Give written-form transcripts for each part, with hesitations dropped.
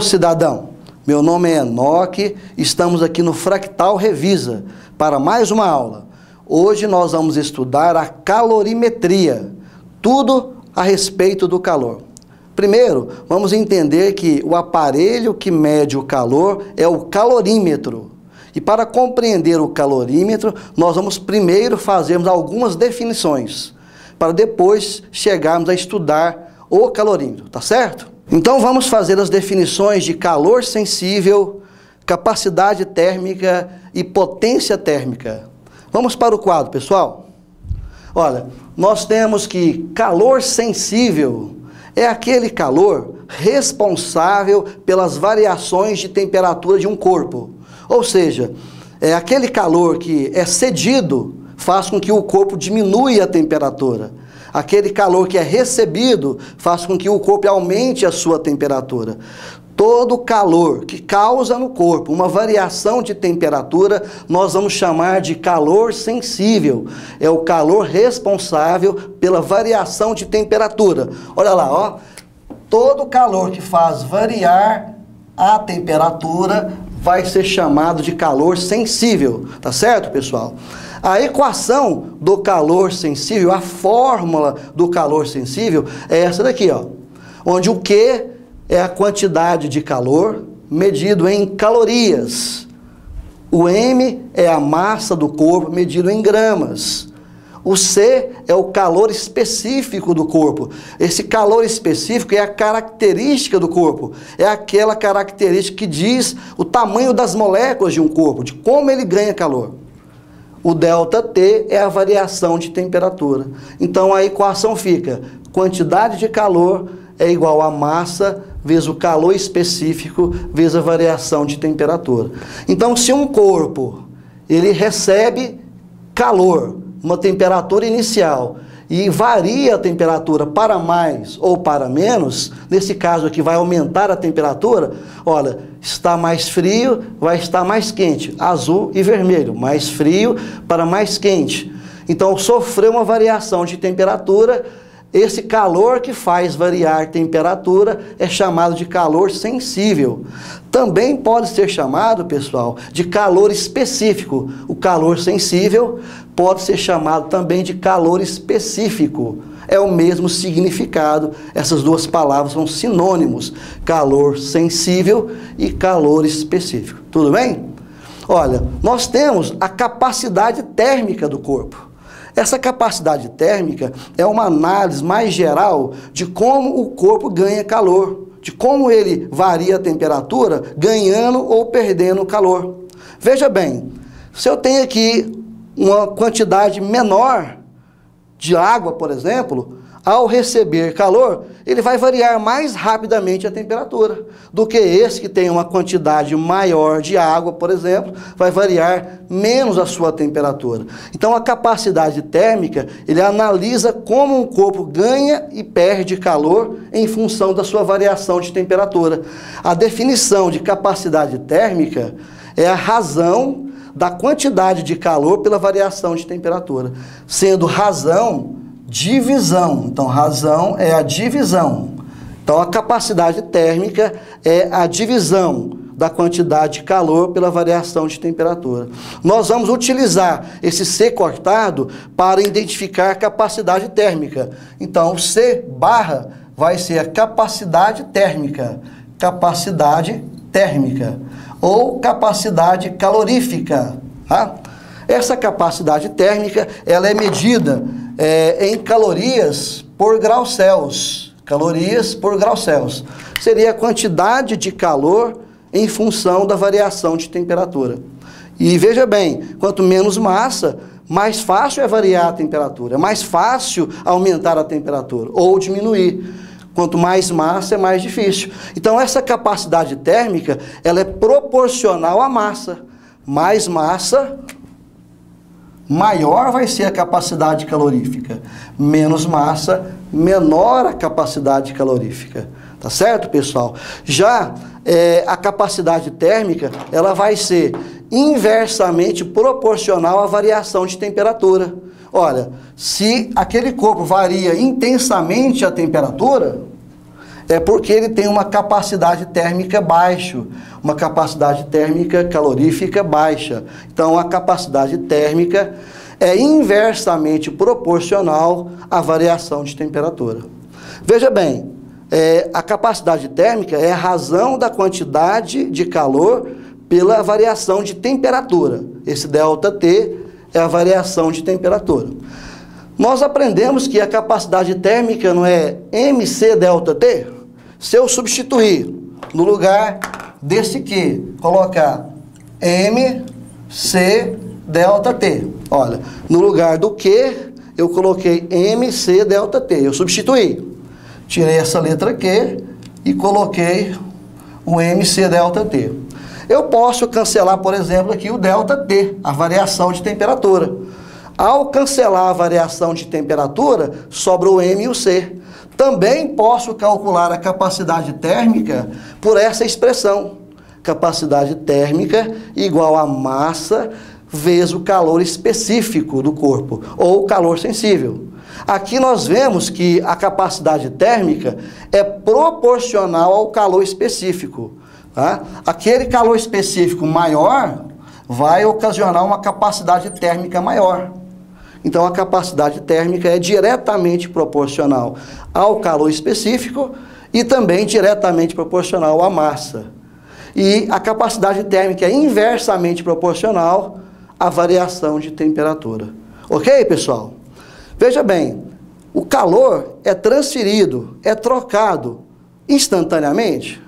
cidadão, meu nome é Enoque, estamos aqui no Fractal Revisa para mais uma aula. Hoje nós vamos estudar a calorimetria, tudo a respeito do calor. Primeiro, vamos entender que o aparelho que mede o calor é o calorímetro. E para compreender o calorímetro, nós vamos primeiro fazermos algumas definições, para depois chegarmos a estudar o calorímetro, tá certo? Então vamos fazer as definições de calor sensível, capacidade térmica e potência térmica. Vamos para o quadro, pessoal? Olha, nós temos que calor sensível é aquele calor responsável pelas variações de temperatura de um corpo. Ou seja, é aquele calor que é cedido, faz com que o corpo diminua a temperatura. Aquele calor que é recebido faz com que o corpo aumente a sua temperatura. Todo calor que causa no corpo uma variação de temperatura, nós vamos chamar de calor sensível. É o calor responsável pela variação de temperatura. Olha lá, ó. Todo calor que faz variar a temperatura vai ser chamado de calor sensível. Tá certo, pessoal? A equação do calor sensível, a fórmula do calor sensível é essa daqui, ó. Onde o Q é a quantidade de calor medido em calorias. O M é a massa do corpo medido em gramas. O C é o calor específico do corpo. Esse calor específico é a característica do corpo. É aquela característica que diz o tamanho das moléculas de um corpo, de como ele ganha calor. O ΔT é a variação de temperatura. Então a equação fica: quantidade de calor é igual a massa vezes o calor específico vezes a variação de temperatura. Então, se um corpo ele recebe calor, uma temperatura inicial, e varia a temperatura para mais ou para menos, nesse caso aqui vai aumentar a temperatura, olha, está mais frio, vai estar mais quente, azul e vermelho, mais frio para mais quente. Então, sofreu uma variação de temperatura. Esse calor que faz variar a temperatura é chamado de calor sensível. Também pode ser chamado, pessoal, de calor específico. O calor sensível pode ser chamado também de calor específico. É o mesmo significado, essas duas palavras são sinônimos, calor sensível e calor específico. Tudo bem? Olha, nós temos a capacidade térmica do corpo. Essa capacidade térmica é uma análise mais geral de como o corpo ganha calor, de como ele varia a temperatura, ganhando ou perdendo calor. Veja bem, se eu tenho aqui uma quantidade menor de água, por exemplo, ao receber calor, ele vai variar mais rapidamente a temperatura do que esse que tem uma quantidade maior de água, por exemplo, vai variar menos a sua temperatura. Então a capacidade térmica, ele analisa como um corpo ganha e perde calor em função da sua variação de temperatura. A definição de capacidade térmica é a razão da quantidade de calor pela variação de temperatura, sendo razão divisão. Então, razão é a divisão. Então, a capacidade térmica é a divisão da quantidade de calor pela variação de temperatura. Nós vamos utilizar esse C cortado para identificar a capacidade térmica. Então, C barra vai ser a capacidade térmica. Capacidade térmica. Ou capacidade calorífica. Tá? Essa capacidade térmica, ela é medida em calorias por graus Celsius. Calorias por graus Celsius. Seria a quantidade de calor em função da variação de temperatura. E veja bem, quanto menos massa, mais fácil é variar a temperatura. É mais fácil aumentar a temperatura ou diminuir. Quanto mais massa, é mais difícil. Então, essa capacidade térmica, ela é proporcional à massa. Mais massa, maior vai ser a capacidade calorífica. Menos massa, menor a capacidade calorífica. Tá certo, pessoal? Já a capacidade térmica, ela vai ser inversamente proporcional à variação de temperatura. Olha, se aquele corpo varia intensamente a temperatura, É porque ele tem uma capacidade térmica baixa, uma capacidade térmica calorífica baixa. Então, a capacidade térmica é inversamente proporcional à variação de temperatura. Veja bem, a capacidade térmica é a razão da quantidade de calor pela variação de temperatura. Esse ΔT é a variação de temperatura. Nós aprendemos que a capacidade térmica não é mc∆T? Se eu substituir no lugar desse Q, colocar mc∆T. Olha, no lugar do Q, eu coloquei mc∆T. Eu substituí. Tirei essa letra Q e coloquei o mc∆T. Eu posso cancelar, por exemplo, aqui o ΔT, a variação de temperatura. Ao cancelar a variação de temperatura, sobra o M e o C. Também posso calcular a capacidade térmica por essa expressão. Capacidade térmica igual a massa vezes o calor específico do corpo, ou calor sensível. Aqui nós vemos que a capacidade térmica é proporcional ao calor específico. Tá? Aquele calor específico maior vai ocasionar uma capacidade térmica maior. Então, a capacidade térmica é diretamente proporcional ao calor específico e também diretamente proporcional à massa. E a capacidade térmica é inversamente proporcional à variação de temperatura. Ok, pessoal? Veja bem, o calor é transferido, é trocado instantaneamente?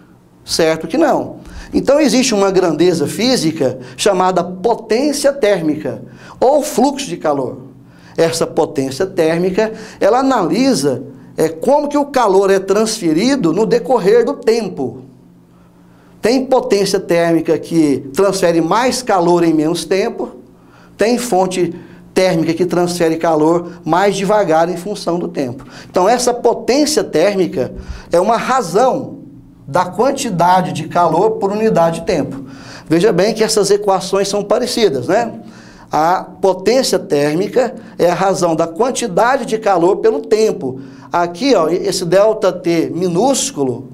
Certo que não. Então existe uma grandeza física chamada potência térmica ou fluxo de calor. Essa potência térmica, ela analisa como que o calor é transferido no decorrer do tempo. Tem potência térmica que transfere mais calor em menos tempo, tem fonte térmica que transfere calor mais devagar em função do tempo. Então essa potência térmica é uma razão da quantidade de calor por unidade de tempo. Veja bem que essas equações são parecidas, né? A potência térmica é a razão da quantidade de calor pelo tempo. Aqui, ó, esse ΔT minúsculo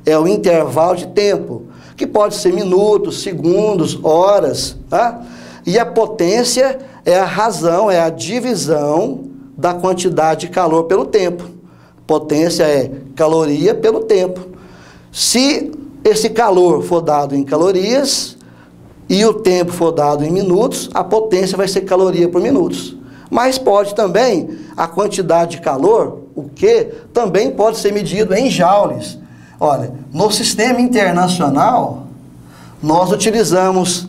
é o intervalo de tempo, que pode ser minutos, segundos, horas, tá? E a potência é a razão, é a divisão da quantidade de calor pelo tempo. Potência é caloria pelo tempo. Se esse calor for dado em calorias e o tempo for dado em minutos, a potência vai ser caloria por minutos. Mas pode também, a quantidade de calor, o Q, também pode ser medido em joules. Olha, no sistema internacional, nós utilizamos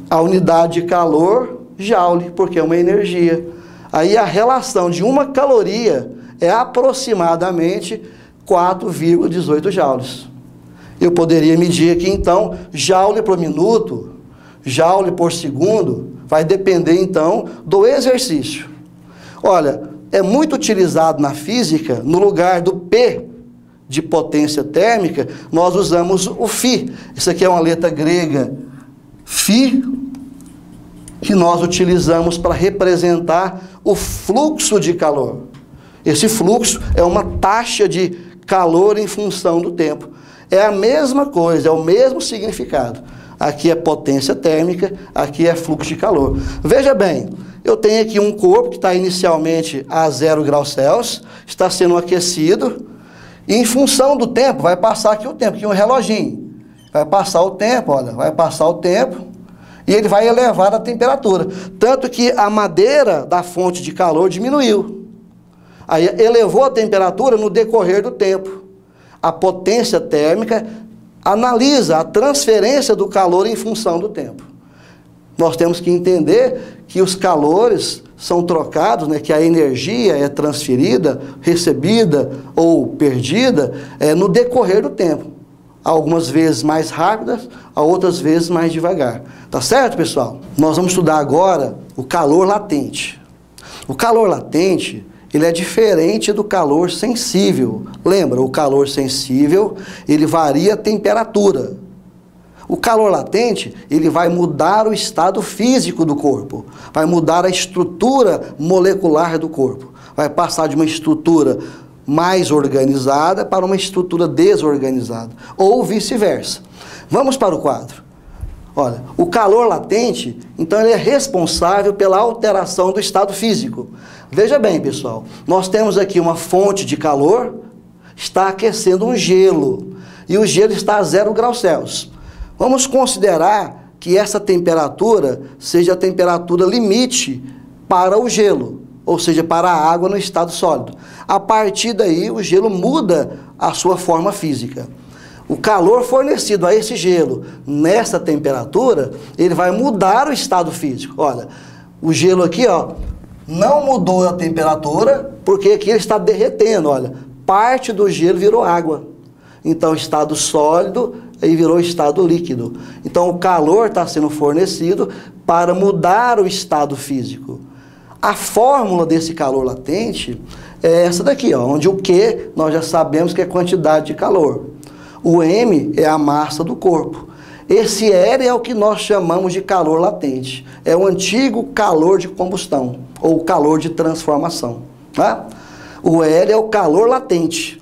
a unidade de calor, joule, porque é uma energia. Aí a relação de uma caloria é aproximadamente 4,18 joules. Eu poderia medir aqui, então, joule por minuto, joule por segundo, vai depender, então, do exercício. Olha, é muito utilizado na física, no lugar do P de potência térmica, nós usamos o Φ. Isso aqui é uma letra grega, Φ, que nós utilizamos para representar o fluxo de calor. Esse fluxo é uma taxa de calor em função do tempo. É a mesma coisa, é o mesmo significado. Aqui é potência térmica, aqui é fluxo de calor. Veja bem, eu tenho aqui um corpo que está inicialmente a 0 graus Celsius, está sendo aquecido, e em função do tempo, vai passar aqui o tempo, aqui um reloginho. Vai passar o tempo, olha, vai passar o tempo, e ele vai elevar a temperatura. Tanto que a madeira da fonte de calor diminuiu. Aí elevou a temperatura no decorrer do tempo. A potência térmica analisa a transferência do calor em função do tempo. Nós temos que entender que os calores são trocados, né, que a energia é transferida, recebida ou perdida no decorrer do tempo. Algumas vezes mais rápidas, outras vezes mais devagar. Tá certo, pessoal? Nós vamos estudar agora o calor latente. O calor latente, ele é diferente do calor sensível. Lembra, o calor sensível, ele varia a temperatura. O calor latente, ele vai mudar o estado físico do corpo, vai mudar a estrutura molecular do corpo. Vai passar de uma estrutura mais organizada para uma estrutura desorganizada, ou vice-versa. Vamos para o quadro. Olha, o calor latente, então ele é responsável pela alteração do estado físico. Veja bem, pessoal, nós temos aqui uma fonte de calor, está aquecendo um gelo, e o gelo está a 0 graus Celsius. Vamos considerar que essa temperatura seja a temperatura limite para o gelo, ou seja, para a água no estado sólido. A partir daí, o gelo muda a sua forma física. O calor fornecido a esse gelo nessa temperatura, ele vai mudar o estado físico. Olha, o gelo aqui, ó, não mudou a temperatura, porque aqui ele está derretendo, olha. Parte do gelo virou água. Então, estado sólido, aí virou estado líquido. Então, o calor está sendo fornecido para mudar o estado físico. A fórmula desse calor latente é essa daqui, ó, onde o Q nós já sabemos que é quantidade de calor. O M é a massa do corpo. Esse R é o que nós chamamos de calor latente. É o antigo calor de combustão, ou calor de transformação. Tá? O L é o calor latente.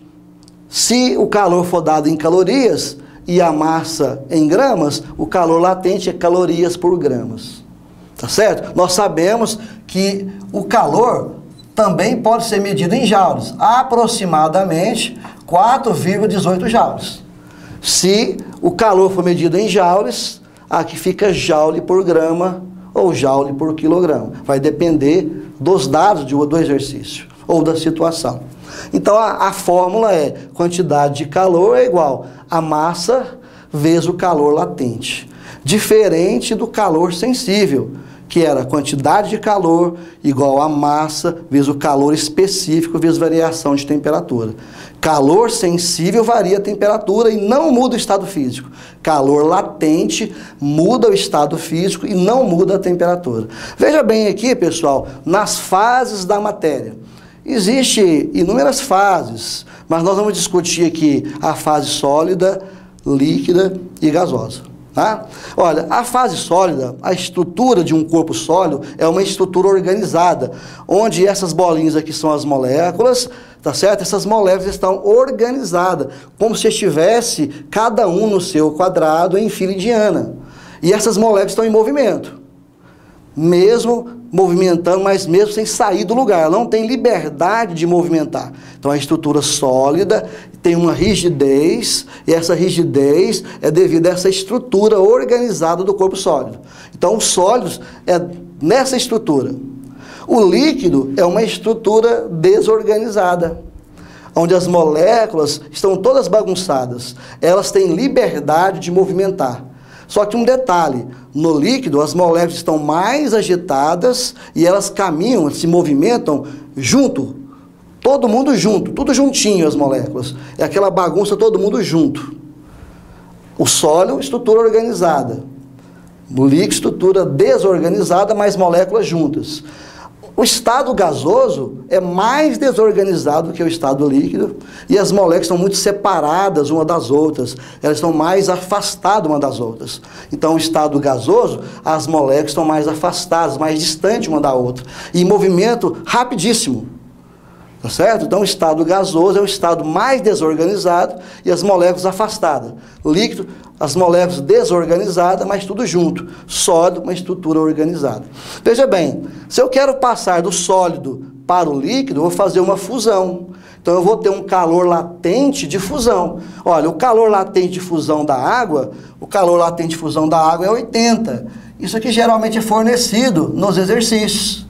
Se o calor for dado em calorias e a massa em gramas, o calor latente é calorias por gramas. Tá certo? Nós sabemos que o calor também pode ser medido em joules, aproximadamente 4,18 joules. Se o calor for medido em joules, aqui fica joule por grama ou joule por quilograma. Vai depender dos dados do exercício ou da situação. Então a fórmula é quantidade de calor é igual a massa vezes o calor latente. Diferente do calor sensível, que era quantidade de calor igual a massa vezes o calor específico vezes variação de temperatura. Calor sensível varia a temperatura e não muda o estado físico. Calor latente muda o estado físico e não muda a temperatura. Veja bem aqui, pessoal, nas fases da matéria. Existem inúmeras fases, mas nós vamos discutir aqui a fase sólida, líquida e gasosa. Tá? Olha, a fase sólida, a estrutura de um corpo sólido é uma estrutura organizada, onde essas bolinhas aqui são as moléculas, tá certo? Essas moléculas estão organizadas, como se estivesse cada um no seu quadrado em fila indiana. E essas moléculas estão em movimento, mesmo movimentando, mas mesmo sem sair do lugar, ela não tem liberdade de movimentar. Então a estrutura sólida tem uma rigidez, e essa rigidez é devido a essa estrutura organizada do corpo sólido. Então os sólidos é nessa estrutura. O líquido é uma estrutura desorganizada, onde as moléculas estão todas bagunçadas, elas têm liberdade de movimentar. Só que um detalhe, no líquido as moléculas estão mais agitadas e elas caminham, se movimentam junto, todo mundo junto, tudo juntinho as moléculas. É aquela bagunça, todo mundo junto. O sólido, estrutura organizada. O líquido, estrutura desorganizada, mas moléculas juntas. O estado gasoso é mais desorganizado que o estado líquido e as moléculas estão muito separadas uma das outras, elas estão mais afastadas uma das outras. Então, o estado gasoso, as moléculas estão mais afastadas, mais distantes uma da outra, e em movimento rapidíssimo. Tá certo? Então, o estado gasoso é o estado mais desorganizado e as moléculas afastadas. Líquido, as moléculas desorganizadas, mas tudo junto. Sólido, uma estrutura organizada. Veja bem, se eu quero passar do sólido para o líquido, eu vou fazer uma fusão. Então, eu vou ter um calor latente de fusão. Olha, o calor latente de fusão da água, é 80. Isso aqui geralmente é fornecido nos exercícios.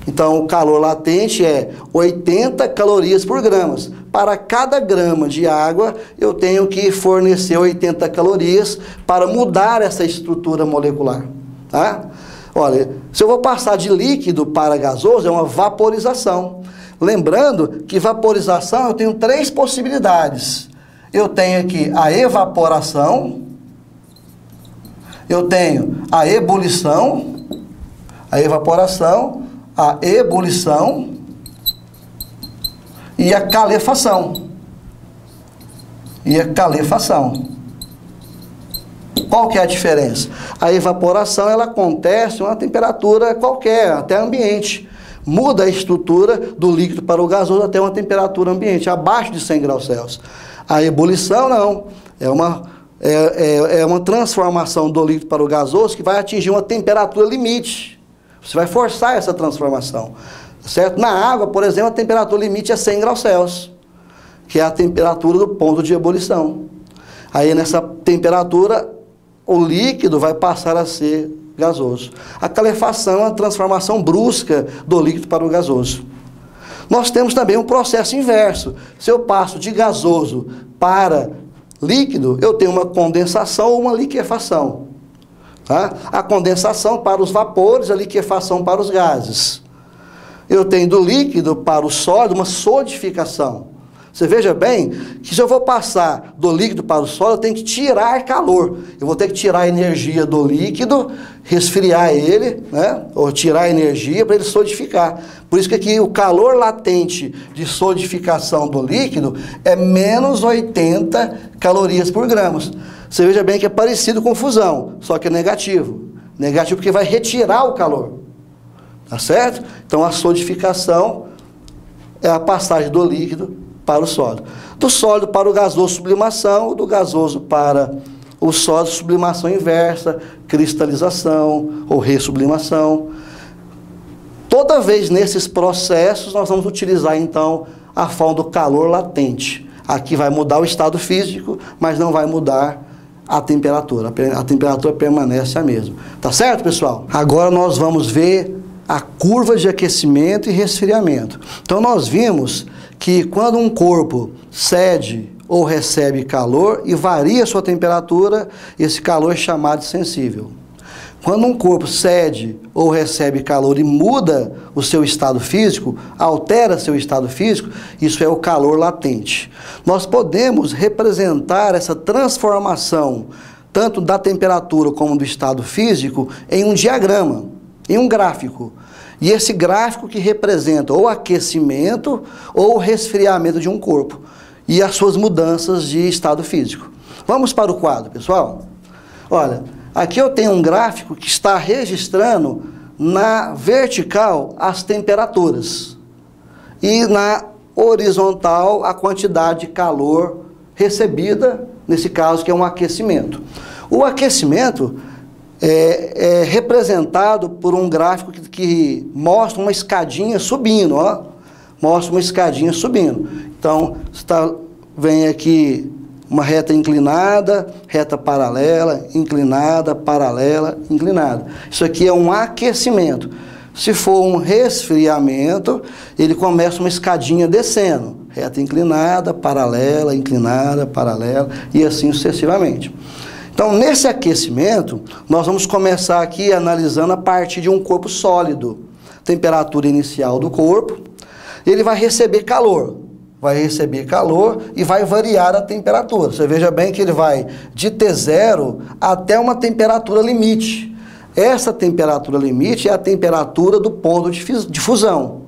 Então, o calor latente é 80 calorias por gramas. Para cada grama de água, eu tenho que fornecer 80 calorias para mudar essa estrutura molecular. Tá? Olha, se eu vou passar de líquido para gasoso, é uma vaporização. Lembrando que vaporização eu tenho 3 possibilidades. Eu tenho aqui a evaporação, eu tenho a ebulição, a evaporação, a ebulição e a calefação. Qual que é a diferença? A evaporação ela acontece a uma temperatura qualquer, até ambiente. muda a estrutura do líquido para o gasoso até uma temperatura ambiente, abaixo de 100 graus Celsius. A ebulição não, é uma transformação do líquido para o gasoso que vai atingir uma temperatura limite. Você vai forçar essa transformação, certo? Na água, por exemplo, a temperatura limite é 100 graus Celsius, que é a temperatura do ponto de ebulição. Aí nessa temperatura, o líquido vai passar a ser gasoso. A calefação é uma transformação brusca do líquido para o gasoso. Nós temos também um processo inverso. Se eu passo de gasoso para líquido, eu tenho uma condensação ou uma liquefação. Tá? A condensação para os vapores, a liquefação para os gases. Eu tenho do líquido para o sólido uma solidificação. Você veja bem que se eu vou passar do líquido para o sólido, eu tenho que tirar calor. Eu vou ter que tirar a energia do líquido, resfriar ele, né? Ou tirar a energia para ele solidificar. Por isso que aqui o calor latente de solidificação do líquido é menos 80 calorias por gramos. Você veja bem que é parecido com fusão, só que é negativo. Negativo porque vai retirar o calor. Tá certo? Então a solidificação é a passagem do líquido para o sólido. Do sólido para o gasoso, sublimação. Do gasoso para o sólido, sublimação inversa, cristalização ou ressublimação. Toda vez nesses processos, nós vamos utilizar, então, a forma do calor latente. Aqui vai mudar o estado físico, mas não vai mudar a temperatura. A temperatura permanece a mesma. Tá certo, pessoal? Agora nós vamos ver a curva de aquecimento e resfriamento. Então, nós vimos que quando um corpo cede ou recebe calor e varia sua temperatura, esse calor é chamado de sensível. Quando um corpo cede ou recebe calor e muda o seu estado físico, altera seu estado físico, isso é o calor latente. Nós podemos representar essa transformação, tanto da temperatura como do estado físico, em um diagrama, em um gráfico. E esse gráfico que representa ou aquecimento ou resfriamento de um corpo e as suas mudanças de estado físico. Vamos para o quadro, pessoal? Olha, aqui eu tenho um gráfico que está registrando na vertical as temperaturas e na horizontal a quantidade de calor recebida, nesse caso que é um aquecimento. O aquecimento é representado por um gráfico que mostra uma escadinha subindo, ó. Mostra uma escadinha subindo. Então, vem aqui uma reta inclinada, reta paralela, inclinada, paralela, inclinada. Isso aqui é um aquecimento. Se for um resfriamento, ele começa uma escadinha descendo. Reta inclinada, paralela, e assim sucessivamente. Então, nesse aquecimento, nós vamos começar aqui analisando a partir de um corpo sólido. Temperatura inicial do corpo. Ele vai receber calor. E vai variar a temperatura. Você veja bem que ele vai de T0 até uma temperatura limite. Essa temperatura limite é a temperatura do ponto de fusão.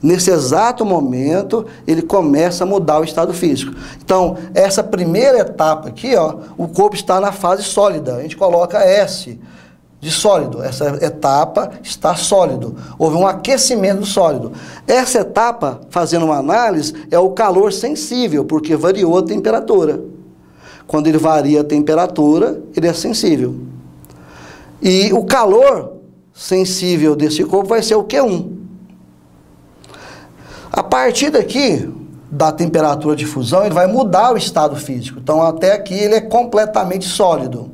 Nesse exato momento, ele começa a mudar o estado físico. Então, essa primeira etapa aqui, ó, o corpo está na fase sólida. A gente coloca S de sólido. Essa etapa está sólido. Houve um aquecimento do sólido. Essa etapa, fazendo uma análise, é o calor sensível, porque variou a temperatura. Quando ele varia a temperatura, ele é sensível. E o calor sensível desse corpo vai ser o Q1. A partir daqui, da temperatura de fusão, ele vai mudar o estado físico. Então, até aqui, ele é completamente sólido.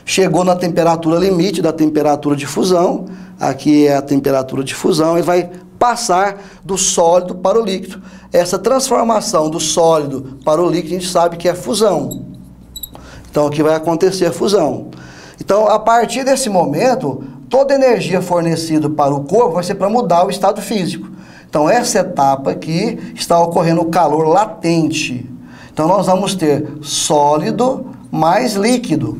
Chegou na temperatura limite da temperatura de fusão, aqui é a temperatura de fusão, ele vai passar do sólido para o líquido. Essa transformação do sólido para o líquido, a gente sabe que é fusão. Então, aqui vai acontecer a fusão. Então, a partir desse momento, toda a energia fornecida para o corpo vai ser para mudar o estado físico. Então, essa etapa aqui está ocorrendo o calor latente. Então, nós vamos ter sólido mais líquido.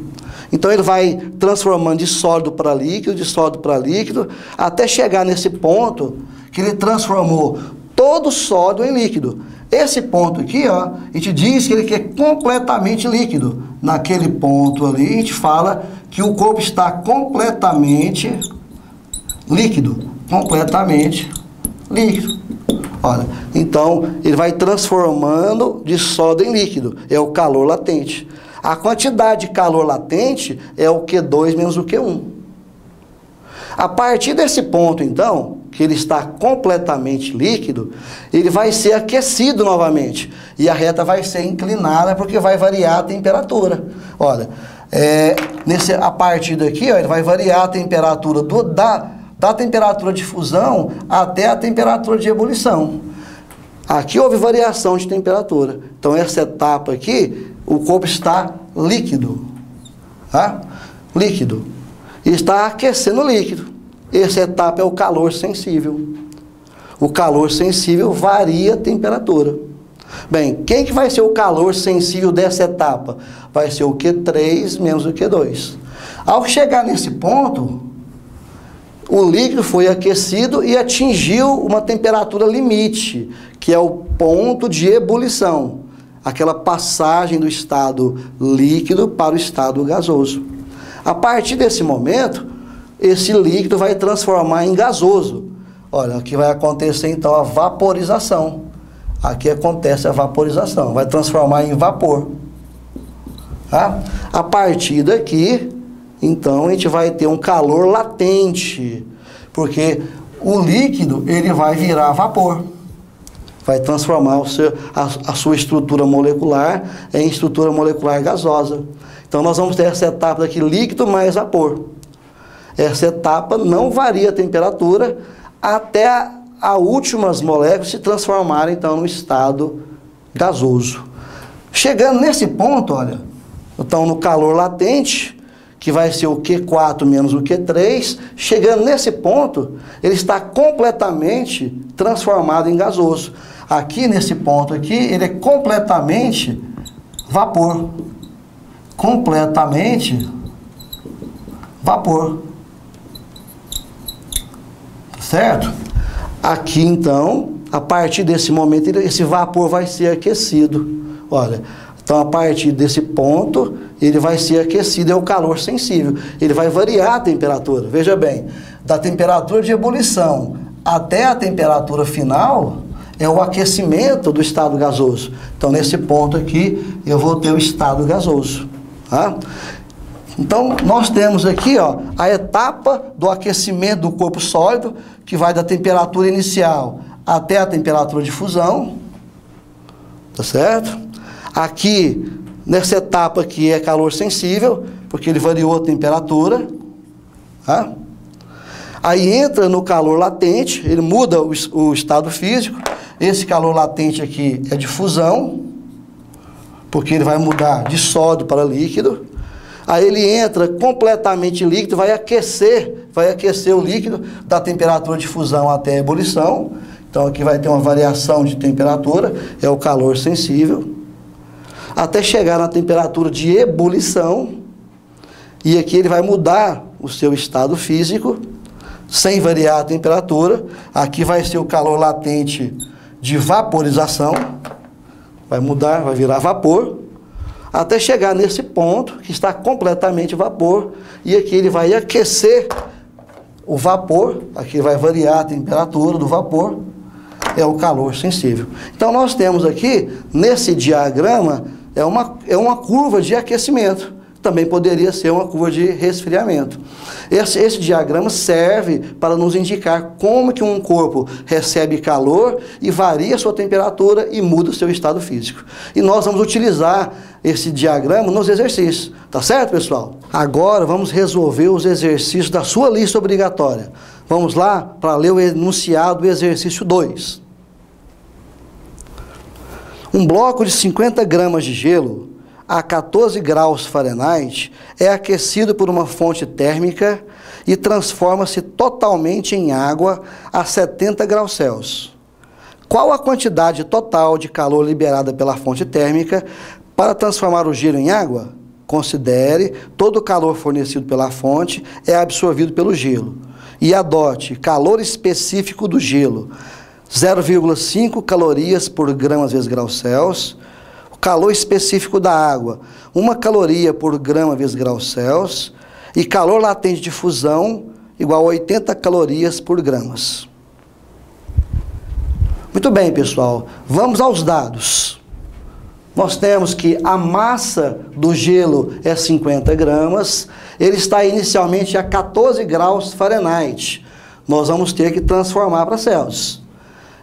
Então, ele vai transformando de sólido para líquido, até chegar nesse ponto que ele transformou todo sólido em líquido. Esse ponto aqui, ó, a gente diz que ele é completamente líquido. Naquele ponto ali, a gente fala que o corpo está completamente líquido. Completamente líquido. Olha, então ele vai transformando de sólido em líquido, é o calor latente. A quantidade de calor latente é o Q2 menos o Q1. A partir desse ponto, então, que ele está completamente líquido, ele vai ser aquecido novamente. E a reta vai ser inclinada porque vai variar a temperatura. Olha, a partir daqui, ó, ele vai variar a temperatura da temperatura de fusão até a temperatura de ebulição. Aqui houve variação de temperatura. Então, essa etapa aqui, o corpo está líquido. Tá? Líquido. E está aquecendo o líquido. Essa etapa é o calor sensível. O calor sensível varia a temperatura. Bem, quem que vai ser o calor sensível dessa etapa? Vai ser o Q3 menos o Q2. Ao chegar nesse ponto, o líquido foi aquecido e atingiu uma temperatura limite, que é o ponto de ebulição, aquela passagem do estado líquido para o estado gasoso. A partir desse momento, esse líquido vai transformar em gasoso. Olha, aqui vai acontecer então a vaporização. Aqui acontece a vaporização, vai transformar em vapor. Tá? A partir daqui, então, a gente vai ter um calor latente, porque o líquido ele vai virar vapor. Vai transformar a sua estrutura molecular em estrutura molecular gasosa. Então, nós vamos ter essa etapa aqui, líquido mais vapor. Essa etapa não varia a temperatura até as últimas moléculas se transformarem, então, no estado gasoso. Chegando nesse ponto, olha, então, no calor latente, que vai ser o Q4 menos o Q3, chegando nesse ponto, ele está completamente transformado em gasoso. Aqui, nesse ponto aqui, ele é completamente vapor. Completamente vapor. Certo? Aqui, então, a partir desse momento, esse vapor vai ser aquecido. Olha, então, a partir desse ponto, ele vai ser aquecido, é o calor sensível. Ele vai variar a temperatura. Veja bem, da temperatura de ebulição até a temperatura final, é o aquecimento do estado gasoso. Então, nesse ponto aqui, eu vou ter o estado gasoso. Tá? Então, nós temos aqui, ó, a etapa do aquecimento do corpo sólido, que vai da temperatura inicial até a temperatura de fusão. Tá certo? Aqui, nessa etapa aqui, é calor sensível, porque ele variou a temperatura. Tá? Aí entra no calor latente, ele muda o estado físico. Esse calor latente aqui é de fusão, porque ele vai mudar de sólido para líquido. Aí ele entra completamente líquido, vai aquecer o líquido da temperatura de fusão até a ebulição. Então aqui vai ter uma variação de temperatura, é o calor sensível. Até chegar na temperatura de ebulição, e aqui ele vai mudar o seu estado físico, sem variar a temperatura. Aqui vai ser o calor latente de vaporização, vai mudar, vai virar vapor, até chegar nesse ponto, que está completamente vapor, e aqui ele vai aquecer o vapor, aqui vai variar a temperatura do vapor, é o calor sensível. Então nós temos aqui, nesse diagrama, é uma curva de aquecimento. Também poderia ser uma curva de resfriamento. Esse diagrama serve para nos indicar como que um corpo recebe calor e varia a sua temperatura e muda o seu estado físico. E nós vamos utilizar esse diagrama nos exercícios. Tá certo, pessoal? Agora vamos resolver os exercícios da sua lista obrigatória. Vamos lá para ler o enunciado do exercício 2. Um bloco de 50 gramas de gelo a 14 graus Fahrenheit é aquecido por uma fonte térmica e transforma-se totalmente em água a 70 graus Celsius. Qual a quantidade total de calor liberada pela fonte térmica para transformar o gelo em água? Considere todo o calor fornecido pela fonte é absorvido pelo gelo e adote calor específico do gelo, 0,5 calorias por grama vezes graus Celsius. Calor específico da água, 1 caloria por grama vezes graus Celsius, e calor latente de fusão igual a 80 calorias por gramas. Muito bem, pessoal. Vamos aos dados. Nós temos que a massa do gelo é 50 gramas. Ele está inicialmente a 14 graus Fahrenheit. Nós vamos ter que transformar para Celsius.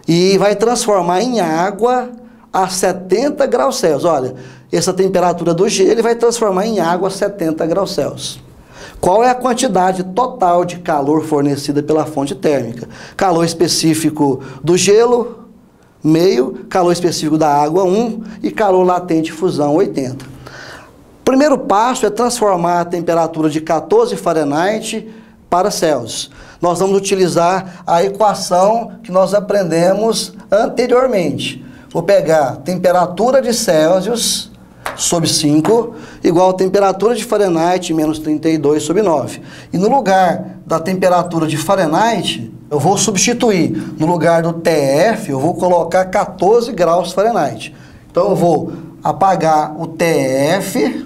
E vai transformar em água a 70 graus Celsius. Olha, essa temperatura do gelo ele vai transformar em água a 70 graus Celsius. Qual é a quantidade total de calor fornecida pela fonte térmica? Calor específico do gelo, meio, calor específico da água, 1, e calor latente fusão, 80. O primeiro passo é transformar a temperatura de 14 Fahrenheit para Celsius. Nós vamos utilizar a equação que nós aprendemos anteriormente. Vou pegar a temperatura de Celsius sobre 5, igual a temperatura de Fahrenheit menos 32 sobre 9. E no lugar da temperatura de Fahrenheit, eu vou substituir, no lugar do TF, eu vou colocar 14 graus Fahrenheit. Então eu vou apagar o TF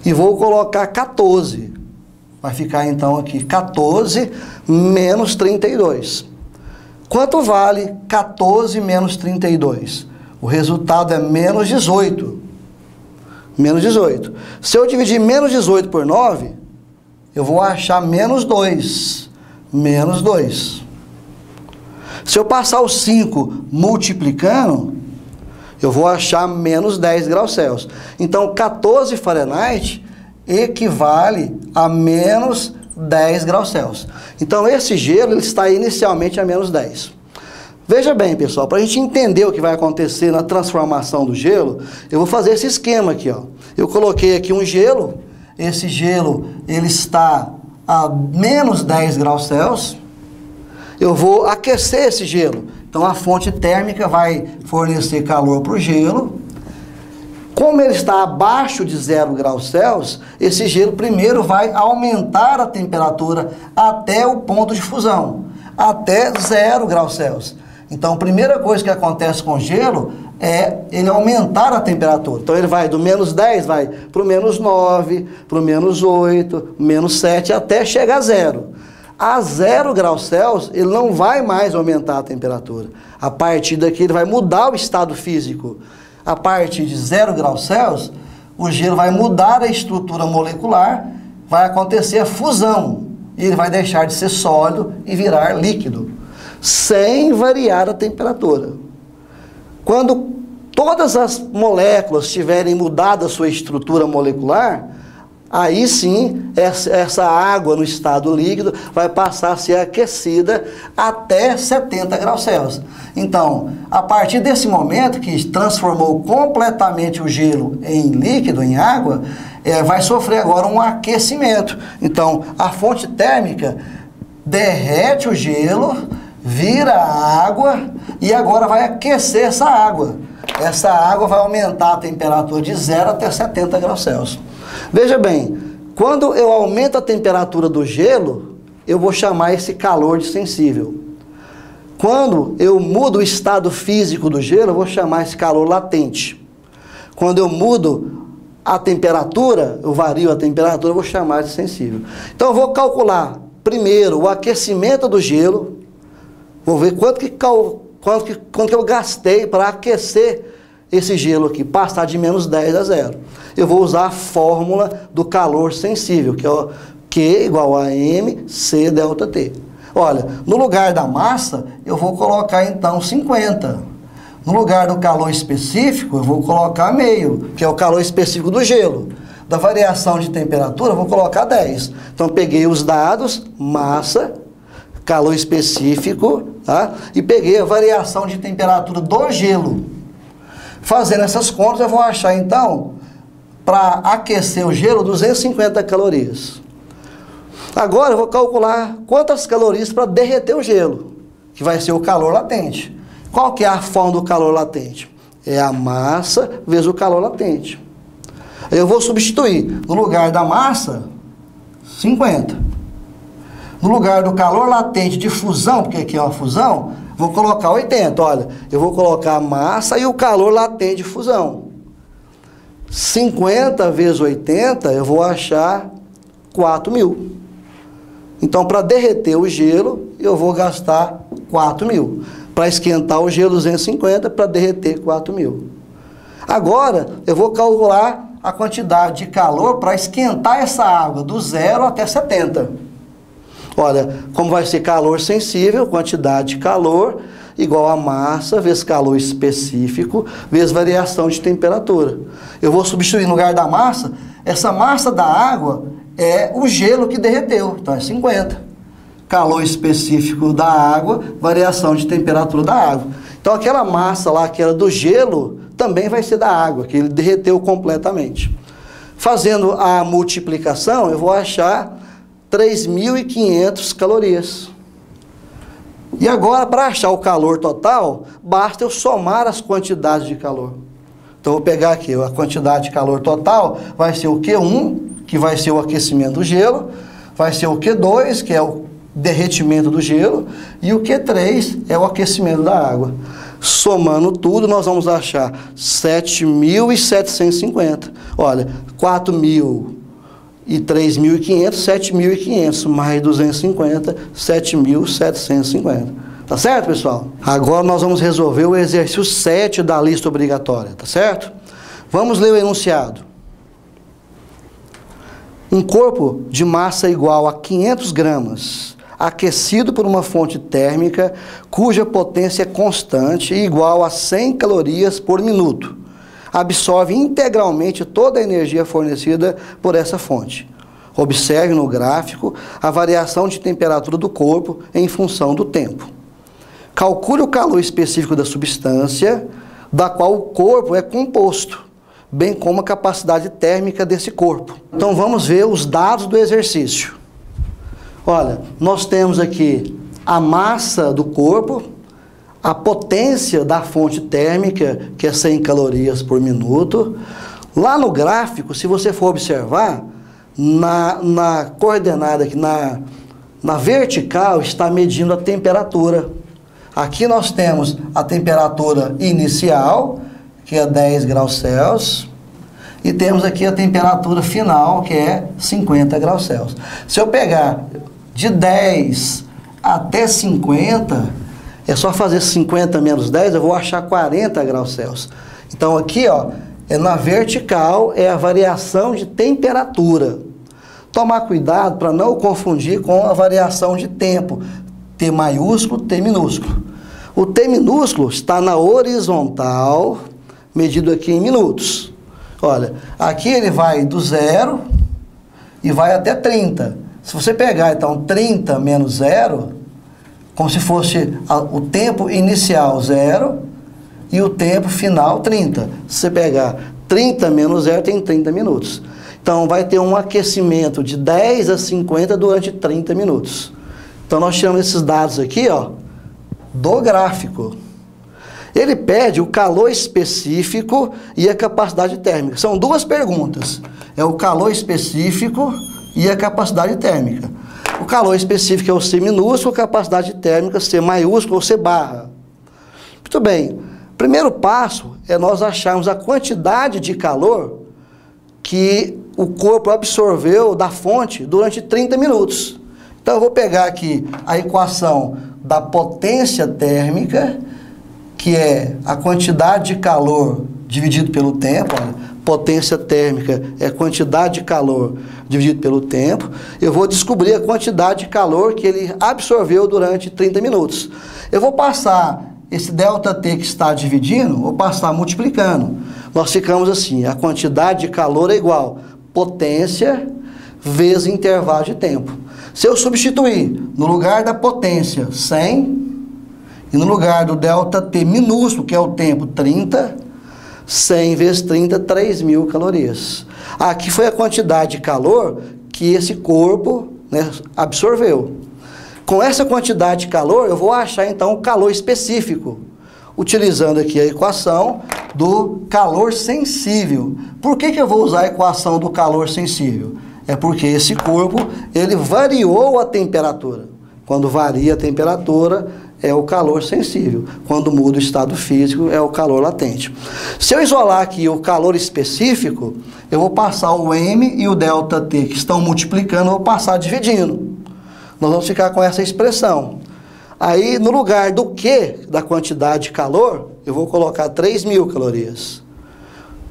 e vou colocar 14. Vai ficar então aqui 14 menos 32. Quanto vale 14 menos 32? O resultado é menos 18. Menos 18. Se eu dividir menos 18 por 9, eu vou achar menos 2. Menos 2. Se eu passar o 5 multiplicando, eu vou achar menos 10 graus Celsius. Então, 14 Fahrenheit equivale a menos 10 graus Celsius. Então, esse gelo ele está inicialmente a menos 10. Veja bem, pessoal, para a gente entender o que vai acontecer na transformação do gelo, eu vou fazer esse esquema aqui, ó. Eu coloquei aqui um gelo, esse gelo ele está a menos 10 graus Celsius. Eu vou aquecer esse gelo. Então a fonte térmica vai fornecer calor para o gelo. Como ele está abaixo de 0 graus Celsius, esse gelo primeiro vai aumentar a temperatura até o ponto de fusão, até 0 graus Celsius. Então, a primeira coisa que acontece com o gelo é ele aumentar a temperatura. Então, ele vai do menos 10, vai para o menos 9, para o menos 8, menos 7, até chegar a 0. A 0 graus Celsius, ele não vai mais aumentar a temperatura. A partir daqui, ele vai mudar o estado físico. A partir de 0 graus Celsius, o gelo vai mudar a estrutura molecular, vai acontecer a fusão. E ele vai deixar de ser sólido e virar líquido, sem variar a temperatura. Quando todas as moléculas tiverem mudado a sua estrutura molecular, aí sim, essa água no estado líquido vai passar a ser aquecida até 70 graus Celsius. Então, a partir desse momento que transformou completamente o gelo em líquido, em água, vai sofrer agora um aquecimento. Então, a fonte térmica derrete o gelo, vira água e agora vai aquecer essa água. Essa água vai aumentar a temperatura de 0 até 70 graus Celsius. Veja bem, quando eu aumento a temperatura do gelo, eu vou chamar esse calor de sensível. Quando eu mudo o estado físico do gelo, eu vou chamar esse calor latente. Quando eu mudo a temperatura, eu vario a temperatura, eu vou chamar de sensível. Então eu vou calcular primeiro o aquecimento do gelo, vou ver quanto que eu gastei para aquecer esse gelo aqui, passar de menos 10 a 0. Eu vou usar a fórmula do calor sensível, que é o Q igual a MC delta T. Olha, no lugar da massa, eu vou colocar então 50. No lugar do calor específico, eu vou colocar meio, que é o calor específico do gelo. Da variação de temperatura, eu vou colocar 10. Então, peguei os dados, massa, calor específico, tá? E peguei a variação de temperatura do gelo. Fazendo essas contas, eu vou achar, então, para aquecer o gelo, 250 calorias. Agora, eu vou calcular quantas calorias para derreter o gelo, que vai ser o calor latente. Qual que é a forma do calor latente? É a massa vezes o calor latente. Eu vou substituir, no lugar da massa, 50. No lugar do calor latente de fusão, porque aqui é uma fusão, vou colocar 80. Olha, eu vou colocar a massa e o calor latente de fusão. 50 vezes 80, eu vou achar 4.000. Então, para derreter o gelo, eu vou gastar 4.000. para esquentar o gelo 250 para derreter 4.000. Agora eu vou calcular a quantidade de calor para esquentar essa água do 0 até 70. Olha, como vai ser calor sensível, quantidade de calor igual a massa vezes calor específico vezes variação de temperatura. Eu vou substituir no lugar da massa, essa massa da água é o gelo que derreteu, então é 50. Calor específico da água, variação de temperatura da água. Então aquela massa lá que era do gelo também vai ser da água, que ele derreteu completamente. Fazendo a multiplicação, eu vou achar 3.500 calorias. E agora, para achar o calor total, basta eu somar as quantidades de calor. Então, eu vou pegar aqui, a quantidade de calor total vai ser o Q1, que vai ser o aquecimento do gelo, vai ser o Q2, que é o derretimento do gelo, e o Q3 é o aquecimento da água. Somando tudo, nós vamos achar 7.750. Olha, 4.000 e 3.500, 7.500, mais 250, 7.750. Tá certo, pessoal? Agora nós vamos resolver o exercício 7 da lista obrigatória, tá certo? Vamos ler o enunciado. Um corpo de massa igual a 500 gramas, aquecido por uma fonte térmica, cuja potência é constante e igual a 100 calorias por minuto, absorve integralmente toda a energia fornecida por essa fonte. Observe no gráfico a variação de temperatura do corpo em função do tempo. Calcule o calor específico da substância, da qual o corpo é composto, bem como a capacidade térmica desse corpo. Então vamos ver os dados do exercício. Olha, nós temos aqui a massa do corpo, a potência da fonte térmica, que é 100 calorias por minuto. Lá no gráfico, se você for observar, na coordenada aqui, na vertical, está medindo a temperatura. Aqui nós temos a temperatura inicial, que é 10 graus Celsius, e temos aqui a temperatura final, que é 50 graus Celsius. Se eu pegar de 10 até 50, é só fazer 50 menos 10, eu vou achar 40 graus Celsius. Então aqui, ó, na vertical é a variação de temperatura. Tomar cuidado para não confundir com a variação de tempo. T maiúsculo, T minúsculo. O T minúsculo está na horizontal, medido aqui em minutos. Olha, aqui ele vai do 0 e vai até 30. Se você pegar, então, 30 menos 0, como se fosse o tempo inicial 0 e o tempo final 30. Se você pegar 30 menos 0, tem 30 minutos. Então, vai ter um aquecimento de 10 a 50 durante 30 minutos. Então, nós tiramos esses dados aqui, ó, do gráfico. Ele pede o calor específico e a capacidade térmica. São duas perguntas. É o calor específico e a capacidade térmica. O calor específico é o C minúsculo, a capacidade térmica C maiúsculo ou C barra. Muito bem. Primeiro passo é nós acharmos a quantidade de calor que o corpo absorveu da fonte durante 30 minutos. Então eu vou pegar aqui a equação da potência térmica, que é a quantidade de calor dividido pelo tempo. Olha, potência térmica é a quantidade de calor dividido pelo tempo. Eu vou descobrir a quantidade de calor que ele absorveu durante 30 minutos. Eu vou passar esse ΔT que está dividindo, vou passar multiplicando. Nós ficamos assim, a quantidade de calor é igual potência vezes intervalo de tempo. Se eu substituir no lugar da potência 100 e no lugar do ΔT minúsculo, que é o tempo 30, 100 vezes 30, 3.000 calorias. Aqui foi a quantidade de calor que esse corpo, né, absorveu. Com essa quantidade de calor, eu vou achar então o calor específico, utilizando aqui a equação do calor sensível. Por que eu vou usar a equação do calor sensível? É porque esse corpo, ele variou a temperatura. Quando varia a temperatura, é o calor sensível. Quando muda o estado físico, é o calor latente. Se eu isolar aqui o calor específico, eu vou passar o M e o ΔT, que estão multiplicando, eu vou passar dividindo. Nós vamos ficar com essa expressão. Aí, no lugar do Q, da quantidade de calor, eu vou colocar 3.000 calorias.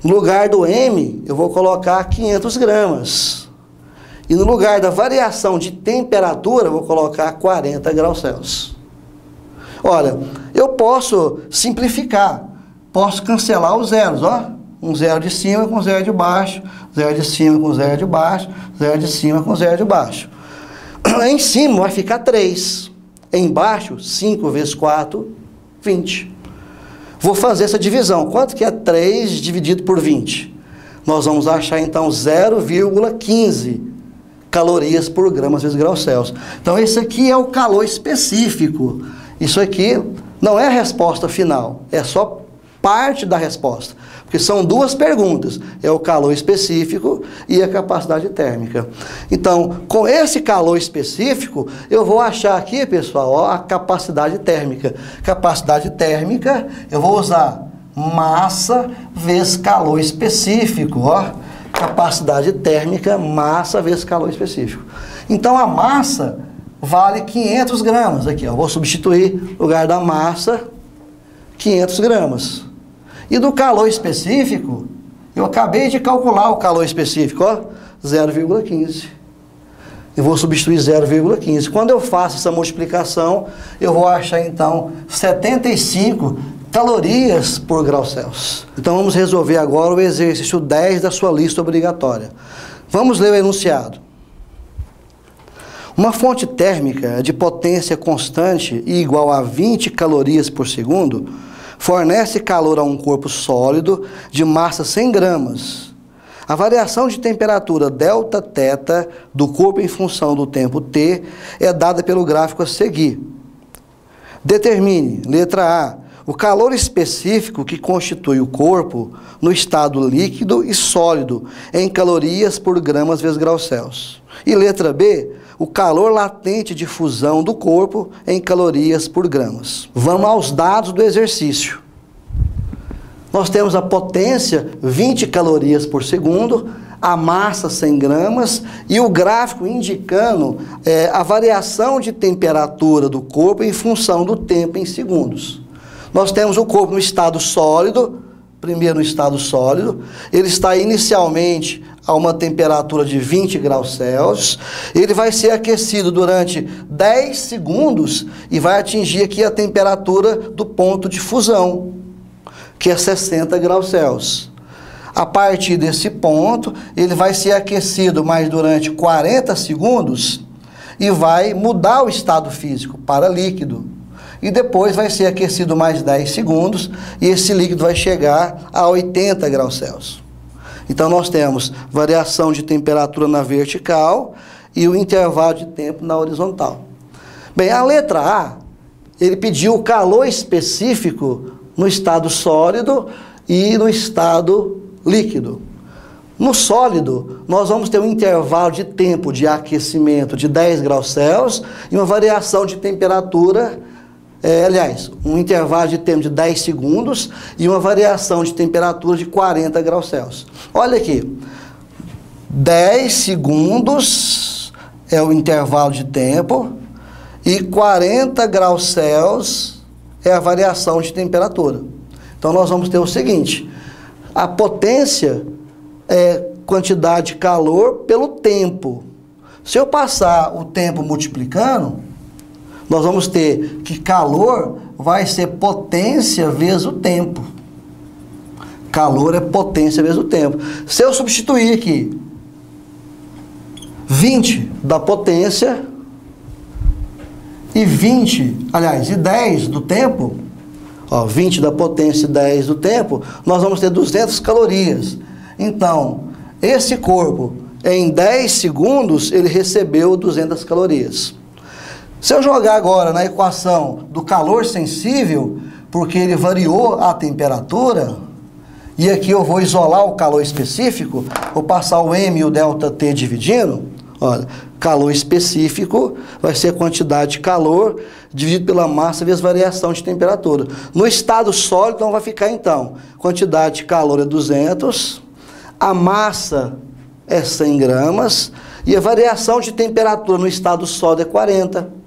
No lugar do M, eu vou colocar 500 gramas. E no lugar da variação de temperatura, eu vou colocar 40 graus Celsius. Olha, eu posso simplificar. Posso cancelar os zeros, ó. Um zero de cima com zero de baixo, zero de cima com zero de baixo, zero de cima com zero de baixo. Em cima vai ficar 3. Embaixo, 5 vezes 4, 20. Vou fazer essa divisão. Quanto que é 3 dividido por 20? Nós vamos achar, então, 0,15 calorias por grama vezes graus Celsius. Então, esse aqui é o calor específico. Isso aqui não é a resposta final, é só parte da resposta. Porque são duas perguntas, é o calor específico e a capacidade térmica. Então, com esse calor específico, eu vou achar aqui, pessoal, ó, a capacidade térmica. Capacidade térmica, eu vou usar massa vezes calor específico, ó. Capacidade térmica, massa vezes calor específico. Então, a massa vale 500 gramas. Aqui, ó, vou substituir no lugar da massa, 500 gramas. E do calor específico, eu acabei de calcular o calor específico, ó, 0,15. Eu vou substituir 0,15. Quando eu faço essa multiplicação, eu vou achar, então, 75 calorias por grau Celsius. Então, vamos resolver agora o exercício 10 da sua lista obrigatória. Vamos ler o enunciado. Uma fonte térmica de potência constante e igual a 20 calorias por segundo fornece calor a um corpo sólido de massa 100 gramas. A variação de temperatura Δθ do corpo em função do tempo t é dada pelo gráfico a seguir. Determine, letra A, o calor específico que constitui o corpo no estado líquido e sólido em calorias por gramas vezes graus Celsius. E letra B, o calor latente de fusão do corpo em calorias por gramas. Vamos aos dados do exercício. Nós temos a potência 20 calorias por segundo, a massa 100 gramas e o gráfico indicando a variação de temperatura do corpo em função do tempo em segundos. Nós temos o corpo no estado sólido, primeiro no estado sólido, ele está inicialmente a uma temperatura de 20 graus Celsius, ele vai ser aquecido durante 10 segundos e vai atingir aqui a temperatura do ponto de fusão, que é 60 graus Celsius. A partir desse ponto, ele vai ser aquecido mais durante 40 segundos e vai mudar o estado físico para líquido. E depois vai ser aquecido mais 10 segundos e esse líquido vai chegar a 80 graus Celsius. Então, nós temos variação de temperatura na vertical e o intervalo de tempo na horizontal. Bem, a letra A, ele pediu o calor específico no estado sólido e no estado líquido. No sólido, nós vamos ter um intervalo de tempo de aquecimento de 10 graus Celsius e uma variação de temperatura, um intervalo de tempo de 10 segundos e uma variação de temperatura de 40 graus Celsius. Olha aqui, 10 segundos é o intervalo de tempo e 40 graus Celsius é a variação de temperatura. Então, nós vamos ter o seguinte, a potência é quantidade de calor pelo tempo. Se eu passar o tempo multiplicando, nós vamos ter que calor vai ser potência vezes o tempo. Calor é potência vezes o tempo. Se eu substituir aqui 20 da potência e 10 do tempo, ó, 20 da potência e 10 do tempo, nós vamos ter 200 calorias. Então, esse corpo, em 10 segundos, ele recebeu 200 calorias. Se eu jogar agora na equação do calor sensível, porque ele variou a temperatura, e aqui eu vou isolar o calor específico, vou passar o M e o ΔT dividindo, olha, calor específico vai ser a quantidade de calor dividido pela massa vezes variação de temperatura. No estado sólido, então, vai ficar, então, quantidade de calor é 200, a massa é 100 gramas, e a variação de temperatura no estado sólido é 40.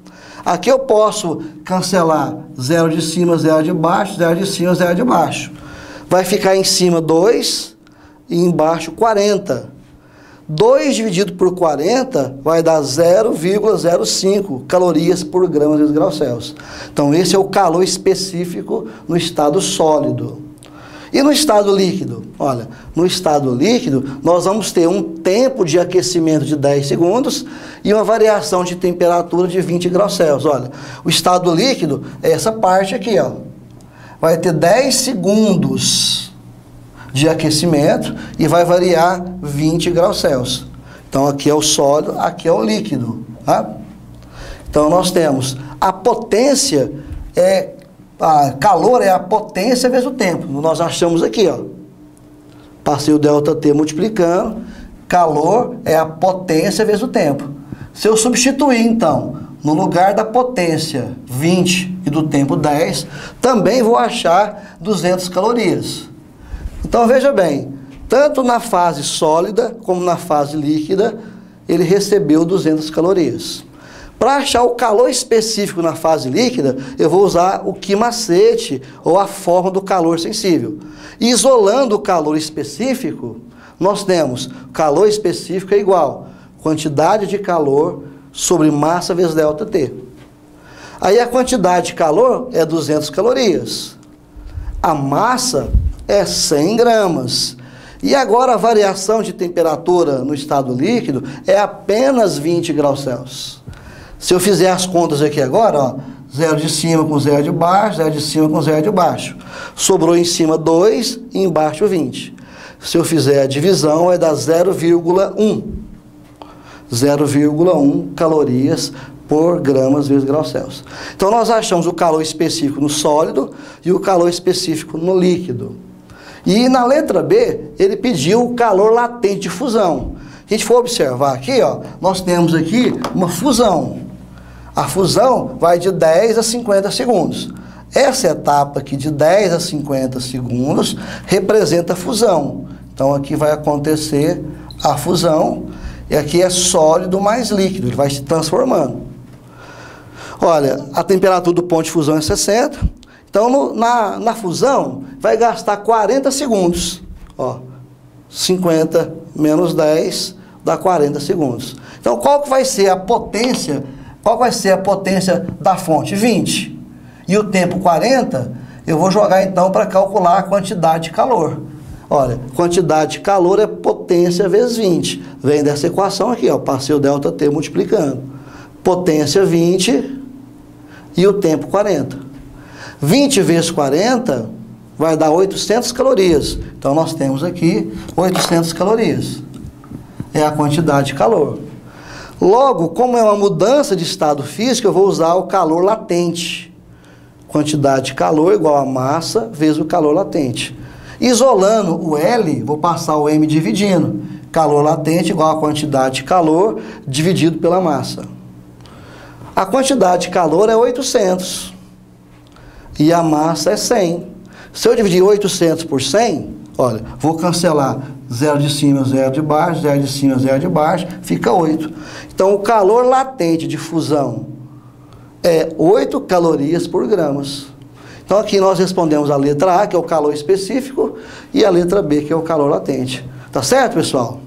Aqui eu posso cancelar 0 de cima, 0 de baixo, 0 de cima, 0 de baixo. Vai ficar em cima 2 e embaixo 40. 2 dividido por 40 vai dar 0,05 calorias por grama vezes graus Celsius. Então esse é o calor específico no estado sólido. E no estado líquido? Olha, no estado líquido nós vamos ter um tempo de aquecimento de 10 segundos e uma variação de temperatura de 20 graus Celsius. Olha, o estado líquido é essa parte aqui, ó. Vai ter 10 segundos de aquecimento e vai variar 20 graus Celsius. Então aqui é o sólido, aqui é o líquido, tá? Então nós temos a potência, calor é a potência vezes o tempo. Nós achamos aqui, ó. Passei o ΔT multiplicando, calor é a potência vezes o tempo. Se eu substituir então, no lugar da potência 20 e do tempo 10, também vou achar 200 calorias. Então veja bem, tanto na fase sólida como na fase líquida, ele recebeu 200 calorias. Para achar o calor específico na fase líquida, eu vou usar o Q-macete, ou a forma do calor sensível. Isolando o calor específico, nós temos calor específico é igual quantidade de calor sobre massa vezes ΔT. Aí a quantidade de calor é 200 calorias. A massa é 100 gramas. E agora a variação de temperatura no estado líquido é apenas 20 graus Celsius. Se eu fizer as contas aqui agora, ó, 0 de cima com 0 de baixo, 0 de cima com 0 de baixo. Sobrou em cima 2 e embaixo 20. Se eu fizer a divisão, vai dar 0,1. 0,1 calorias por gramas vezes graus Celsius. Então nós achamos o calor específico no sólido e o calor específico no líquido. E na letra B, ele pediu o calor latente de fusão. Se a gente for observar aqui, ó, nós temos aqui uma fusão. A fusão vai de 10 a 50 segundos. Essa etapa aqui de 10 a 50 segundos representa a fusão. Então aqui vai acontecer a fusão e aqui é sólido mais líquido, ele vai se transformando. Olha, a temperatura do ponto de fusão é 60. Então, na fusão, vai gastar 40 segundos. Ó, 50 menos 10 dá 40 segundos. Então, qual que vai ser a potência? Qual vai ser a potência da fonte? 20. E o tempo 40, eu vou jogar então para calcular a quantidade de calor. Olha, quantidade de calor é potência vezes 20. Vem dessa equação aqui, ó, passei o ΔT multiplicando. Potência 20 e o tempo 40. 20 vezes 40 vai dar 800 calorias. Então nós temos aqui 800 calorias. É a quantidade de calor. Logo, como é uma mudança de estado físico, eu vou usar o calor latente. Quantidade de calor igual a massa vezes o calor latente. Isolando o L, vou passar o M dividindo. Calor latente igual a quantidade de calor dividido pela massa. A quantidade de calor é 800. E a massa é 100. Se eu dividir 800 por 100, olha, vou cancelar 0 de cima, 0 de baixo, 0 de cima, 0 de baixo, fica 8. Então, o calor latente de fusão é 8 calorias por gramas. Então, aqui nós respondemos a letra A, que é o calor específico, e a letra B, que é o calor latente. Tá certo, pessoal?